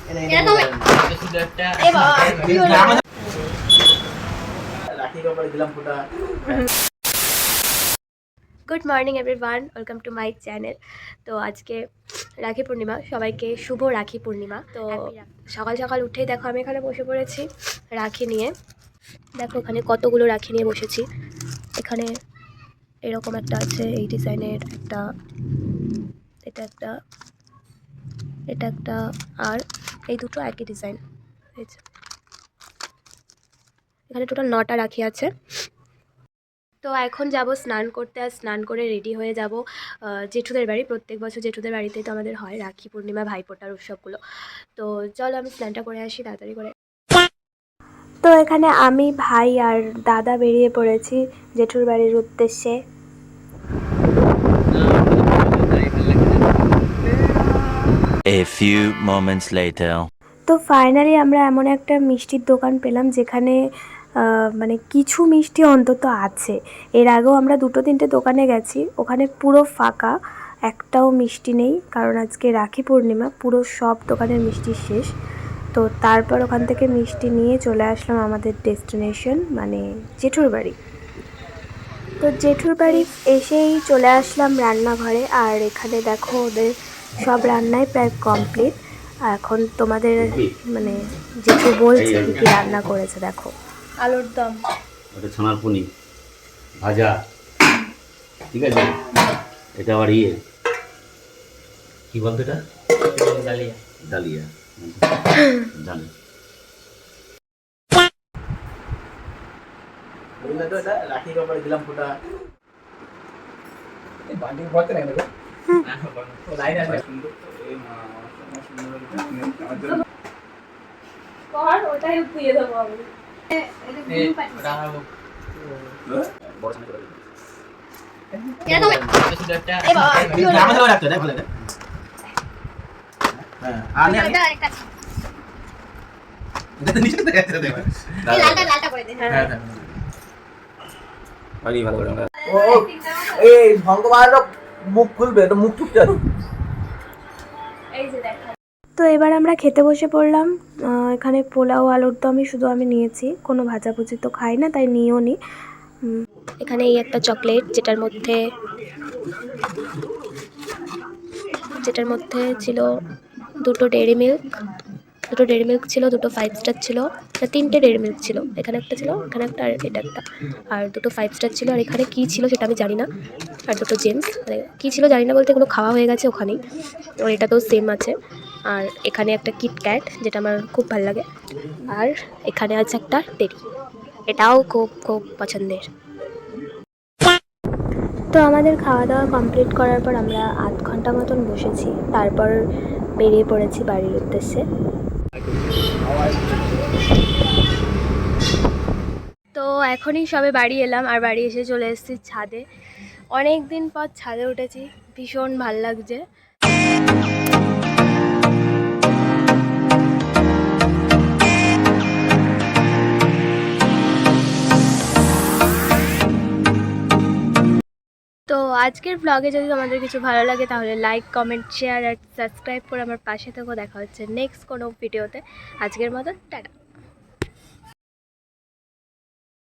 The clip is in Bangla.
Good morning everyone, welcome to my channel. তো আজকে রাখি পূর্ণিমা, সবাইকে শুভ রাখি পূর্ণিমা। তো সকাল সকাল উঠেই দেখো আমি এখানে বসে পড়েছি রাখি নিয়ে। দেখো এখানে কতগুলো রাখি নিয়ে বসেছি। এখানে এরকম একটা আছে, এই ডিজাইনের একটা, এটা একটা, আর এই দুটো একই ডিজাইন। এখানে টোটাল 9টা রাখি আছে। তো এখন যাব স্নান করতে, আর স্নান করে রেডি হয়ে যাব জেঠুদের বাড়ি। প্রত্যেক বছর জেঠুদের বাড়িতেই তো আমাদের হয় রাখি পূর্ণিমা, ভাইফোঁটার উৎসবগুলো। তো চলো আমি স্নানটা করে আসি তাড়াতাড়ি করে। তো এখানে আমি, ভাই আর দাদা বেরিয়ে পড়েছি জেঠুর বাড়ির উদ্দেশ্যে। A few moments later. তো ফাইনালি আমরা এমন একটা মিষ্টির দোকান পেলাম যেখানে মানে কিছু মিষ্টি অন্তত আছে। এর আগেও আমরা 2-3টে দোকানে গেছি, ওখানে পুরো ফাঁকা, একটাও মিষ্টি নেই, কারণ আজকে রাখি পূর্ণিমা, পুরো সব দোকানের মিষ্টি শেষ। তো তারপর ওখান থেকে মিষ্টি নিয়ে চলে আসলাম আমাদের ডেস্টিনেশন, মানে জেঠুর বাড়ি। তো জেঠুর বাড়ি এসেই চলে আসলাম রান্নাঘরে, আর এখানে দেখো ওদের সব রান্নাই প্রায় কমপ্লিট। এখন তোমাদের মানে জেঠু বলছে কি রান্না করেছে। দেখো আলুর দম, ওটা ছানার পনির ভাজা, ঠিক আছে। এটা আবার ইয়ে কি বলতো, এটা ডালিয়া ডালিয়া জানি। রাখি ব্যাপারে দিলাম ফোটা বান্ডিং করতে নাই না লাইন আছে সুন্দর এই মা সুন্দর কর ওটাই দিয়ে দেবো আমি। এটা রাখবো বড় সামনে করে কেন তুমি এ বাবা কি হলো আমাদের রাখতে দেখ ভালো দেখ। হ্যাঁ আর নে এটা আরেকটা এটা নিচে থেকে আসতে দে এই লালটা করে দে। হ্যাঁ আরে ভালো করে ও এই ভঙ্গমানের মুখ খুলবে, এটা মুখ টুকতে আছে। এই যে দেখো। তো এবার আমরা খেতে বসে পড়লাম। এখানে পোলাও আলুর দমই শুধু আমি নিয়েছি, কোনো ভাজাভুজি তো খাই না, তাই নিয়েও নি। এখানে এই একটা চকলেট যেটার ছিল দুটো ডেয়ারি মিল্ক ছিল, দুটো 5 স্টার ছিল, না 3টে ডেয়ারি মিল্ক ছিল। এখানে একটা ছিল, এখানে একটা, আর এটা একটা, আর দুটো 5 স্টার ছিল। আর এখানে কী ছিল সেটা আমি জানি না। আর দুটো জেমস, মানে কী ছিল জানি না বলতে এগুলো খাওয়া হয়ে গেছে ওখানেই। আর এটাতেও সেম আছে। আর এখানে একটা কিটক্যাট যেটা আমার খুব ভালো লাগে। আর এখানে আছে একটা টেরি, এটাও খুব খুব পছন্দের। তো আমাদের খাওয়া দাওয়া কমপ্লিট করার পর আমরা 8 ঘন্টা মতন বসেছি, তারপর বেরিয়ে পড়েছি বাড়ির উদ্দেশ্যে। তো এখনই সবে বাড়ি এলাম, আর বাড়ি এসে চলে এসেছি ছাদে। অনেক দিন পর ছাদে উঠেছি, ভীষণ ভাল লাগছে। তো আজকের ব্লগে যদি তোমাদের কিছু ভালো লাগে তাহলে লাইক, কমেন্ট, শেয়ার আর সাবস্ক্রাইব করে আমার পাশে থেকো। দেখা হচ্ছে নেক্সট কোনো ভিডিওতে। আজকের মতো টাটা।